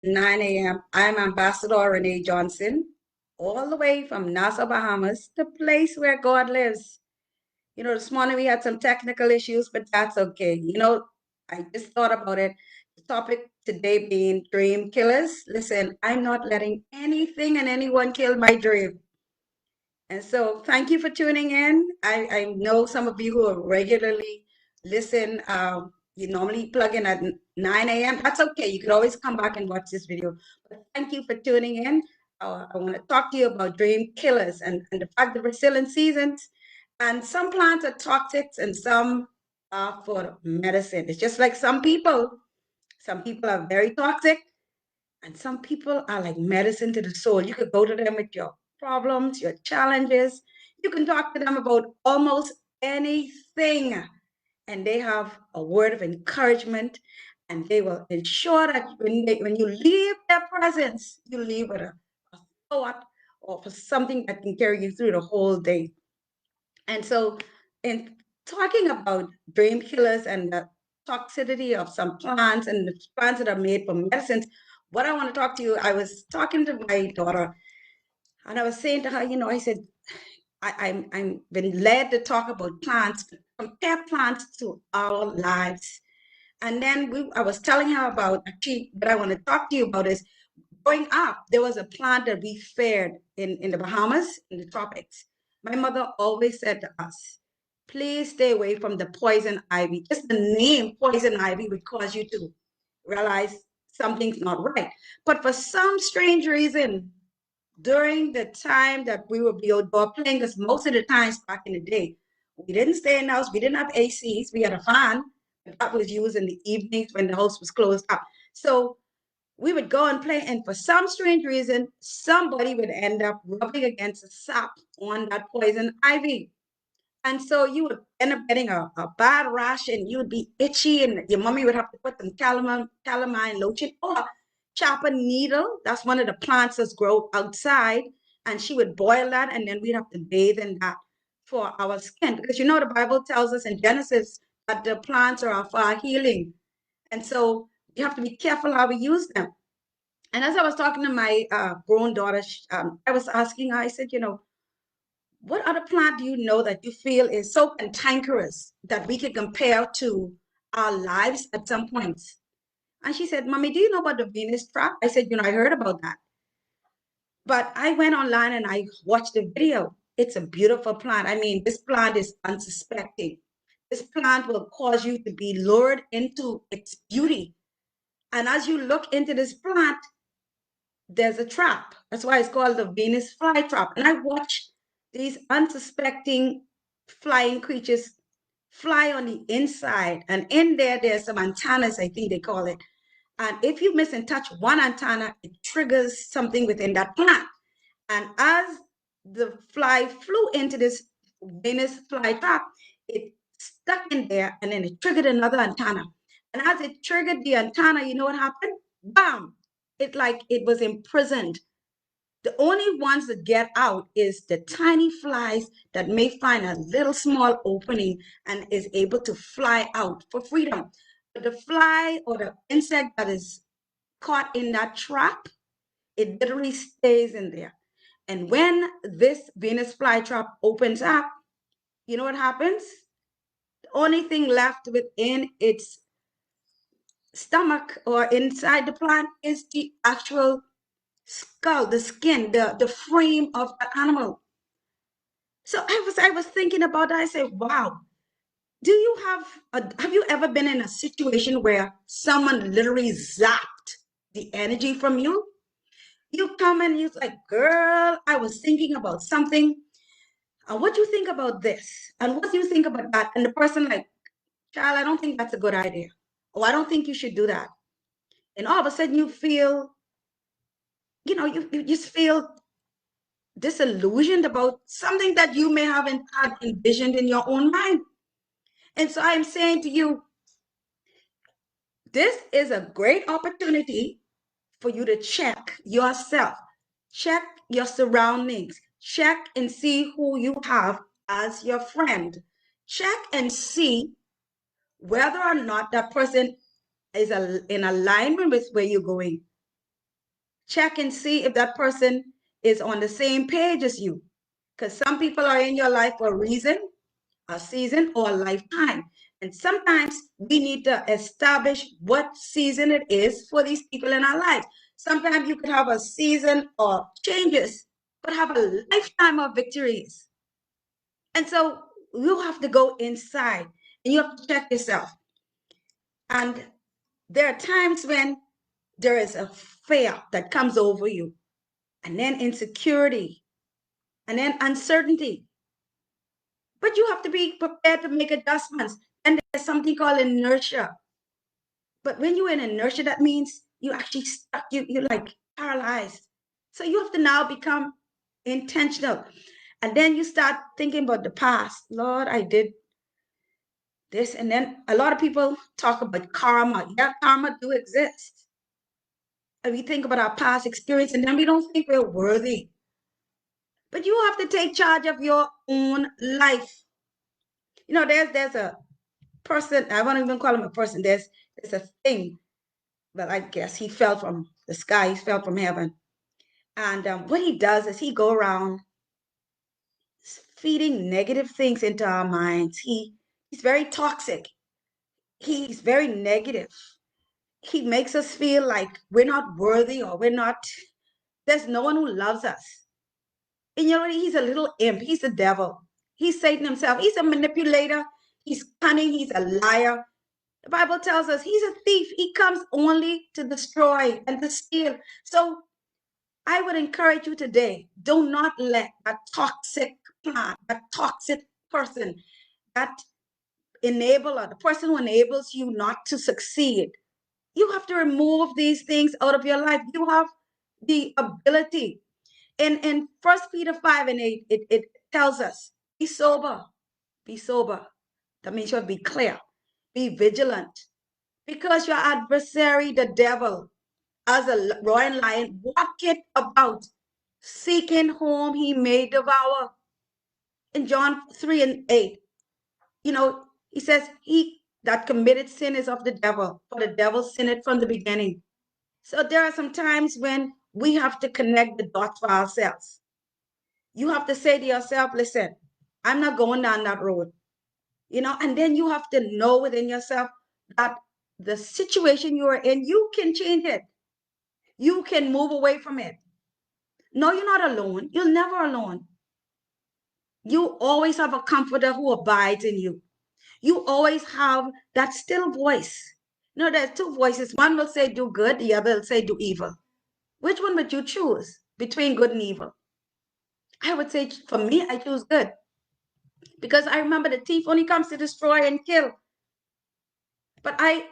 9 a.m. I'm Ambassador Renee Johnson, all the way from Nassau, Bahamas, the place where God lives. This morning we had some technical issues, but that's okay. I just thought about it. The topic today being dream killers. Listen, I'm not letting anything and anyone kill my dream. And so thank you for tuning in. I know some of you who are regularly listen, you normally plug in at 9 a.m. That's okay. You could always come back and watch this video. But thank you for tuning in. I want to talk to you about dream killers and the fact that we're still in seasons. And some plants are toxic and some are for medicine. It's just like some people. Some people are very toxic and some people are like medicine to the soul. You could go to them with your problems, your challenges. You can talk to them about almost anything. And they have a word of encouragement. And they will ensure that when you leave their presence, you leave with a thought or for something that can carry you through the whole day. And so, in talking about dream killers and the toxicity of some plants and the plants that are made for medicines, what I want to talk to you, I was talking to my daughter and I was saying to her, I said, I'm been led to talk about plants, compare plants to our lives. And then I was telling her about actually what I want to talk to you about is growing up, there was a plant that we feared in the Bahamas, in the tropics. My mother always said to us, please stay away from the poison ivy. Just the name poison ivy would cause you to realize something's not right. But for some strange reason, during the time that we would be outdoor playing, because most of the times back in the day, we didn't stay in the house, we didn't have ACs, we had a fan, but that was used in the evenings when the house was closed up. So we would go and play, and for some strange reason, somebody would end up rubbing against the sap on that poison ivy. And so you would end up getting a bad rash and you would be itchy, and your mommy would have to put some calamine lotion or chop a needle. That's one of the plants that grow outside. And she would boil that, and then we'd have to bathe in that for our skin. Because the Bible tells us in Genesis that the plants are for our healing. And so you have to be careful how we use them. And as I was talking to my grown daughter, I was asking her, I said, what other plant do you know that you feel is so cantankerous that we could compare to our lives at some points? And she said, Mommy, do you know about the Venus trap? I said, I heard about that. But I went online and I watched the video. It's a beautiful plant. I mean, this plant is unsuspecting. This plant will cause you to be lured into its beauty. And as you look into this plant, there's a trap. That's why it's called the Venus flytrap. And I watch these unsuspecting flying creatures fly on the inside. And in there, there's some antennas, I think they call it. And if you miss and touch one antenna, it triggers something within that plant. And as the fly flew into this Venus flytrap, it stuck in there and then it triggered another antenna. And as it triggered the antenna, you know what happened? Bam! It was imprisoned. The only ones that get out is the tiny flies that may find a little small opening and is able to fly out for freedom. But the fly or the insect that is caught in that trap, it literally stays in there. And when this Venus flytrap opens up, you know what happens? The only thing left within its stomach or inside the plant is the actual skull, the skin, the frame of that animal. So I was thinking about that. I said, wow, have you ever been in a situation where someone literally zapped the energy from you? You come and you're like, girl, I was thinking about something. What do you think about this? And what do you think about that? And the person like, child, I don't think that's a good idea. Oh, I don't think you should do that. And all of a sudden you feel, you just feel disillusioned about something that you may have had envisioned in your own mind. And so I'm saying to you, this is a great opportunity for you to check yourself, check your surroundings, check and see who you have as your friend, check and see whether or not that person is in alignment with where you're going. check and see if that person is on the same page as you. Because some people are in your life for a reason, a season, or a lifetime. And sometimes we need to establish what season it is for these people in our lives. Sometimes you could have a season of changes, but have a lifetime of victories. And so you have to go inside and you have to check yourself. And there are times when there is a fear that comes over you, and then insecurity, and then uncertainty. But you have to be prepared to make adjustments. And there's something called inertia. But when you're in inertia, that means you actually stuck, you're like paralyzed. So you have to now become intentional. And then you start thinking about the past. Lord, I did this. And then a lot of people talk about karma. Yeah, karma do exist. And we think about our past experience and then we don't think we're worthy. But you have to take charge of your own life. You know, there's a person, I won't even call him a person, there's a thing, but I guess he fell from the sky, he fell from heaven. And what he does is he go around feeding negative things into our minds. He's very toxic. He's very negative. He makes us feel like we're not worthy or there's no one who loves us. And you know, he's a little imp. He's a devil. He's Satan himself. He's a manipulator. He's cunning. He's a liar. The Bible tells us he's a thief. He comes only to destroy and to steal. So I would encourage you today, do not let a toxic plant, a toxic person, that enabler, the person who enables you not to succeed. You have to remove these things out of your life. You have the ability. In 1 Peter 5:8, it tells us, be sober, be sober. That means you have to be clear, be vigilant, because your adversary, the devil, as a roaring lion, walketh about, seeking whom he may devour. In John 3:8, you know, he says, he that committed sin is of the devil, for the devil sinned from the beginning. So there are some times when we have to connect the dots for ourselves. You have to say to yourself, listen, I'm not going down that road. You know, and then you have to know within yourself that the situation you are in, you can change it. You can move away from it. No, you're not alone. You're never alone. You always have a comforter who abides in you. You always have that still voice. You know, there's two voices. One will say do good, the other will say do evil. Which one would you choose between good and evil? I would say for me, I choose good. Because I remember the thief only comes to destroy and kill. But I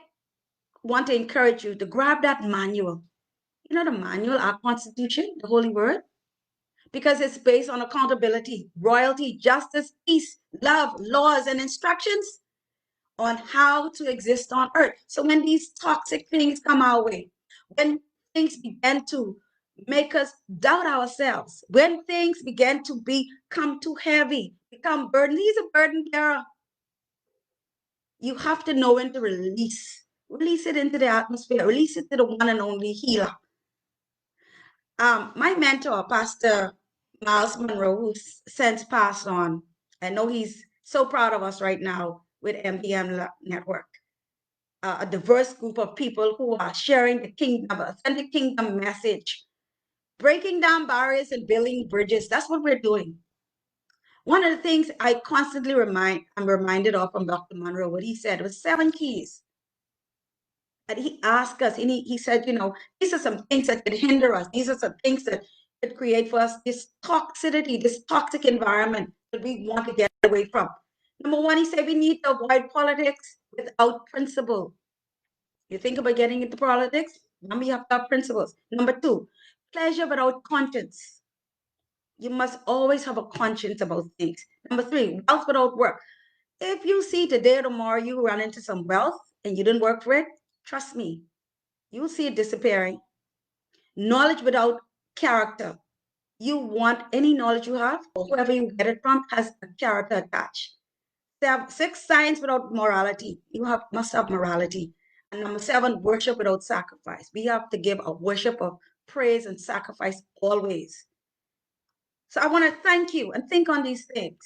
want to encourage you to grab that manual. You know, the manual, our Constitution, the Holy Word, because it's based on accountability, royalty, justice, peace, love, laws, and instructions on how to exist on earth. So when these toxic things come our way, when things begin to make us doubt ourselves, when things begin to become too heavy, become burden, he's a burden bearer. You have to know when to release it into the atmosphere, release it to the one and only healer. My mentor, Pastor Miles Monroe, who's since passed on, I know he's so proud of us right now with MDM Network, a diverse group of people who are sharing the kingdom, authentic kingdom message, breaking down barriers and building bridges. That's what we're doing. One of the things I constantly I'm reminded of from Dr. Monroe, what he said was 7 keys. And he asked us, and he said, you know, these are some things that could hinder us. These are some things that could create for us this toxicity, this toxic environment that we want to get away from. Number one, he said we need to avoid politics without principle. You think about getting into politics, remember you have to have principles. Number two, pleasure without conscience. You must always have a conscience about things. Number three, wealth without work. If you see today or tomorrow you run into some wealth and you didn't work for it, trust me, you'll see it disappearing. Knowledge without character. You want any knowledge you have, or whoever you get it from has a character attached. 6, science without morality. You must have morality. And number 7, worship without sacrifice. We have to give a worship of praise, and sacrifice always. So I want to thank you and think on these things.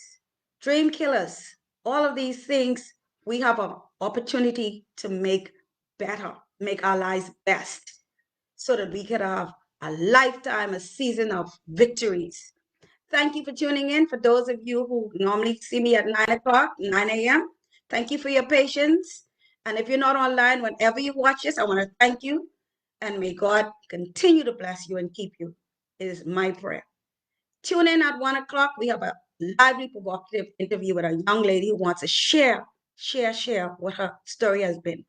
Dream killers, all of these things, we have an opportunity to make better, make our lives best, so that we could have a lifetime, a season of victories. Thank you for tuning in. For those of you who normally see me at 9 o'clock, 9 a.m., thank you for your patience. And if you're not online, whenever you watch this, I want to thank you. And may God continue to bless you and keep you. It is my prayer. Tune in at 1 o'clock. We have a lively, provocative interview with a young lady who wants to share what her story has been.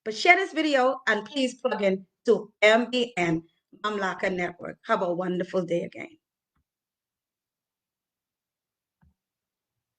But share this video and please plug in to MBN Mamlaka Network. Have a wonderful day again.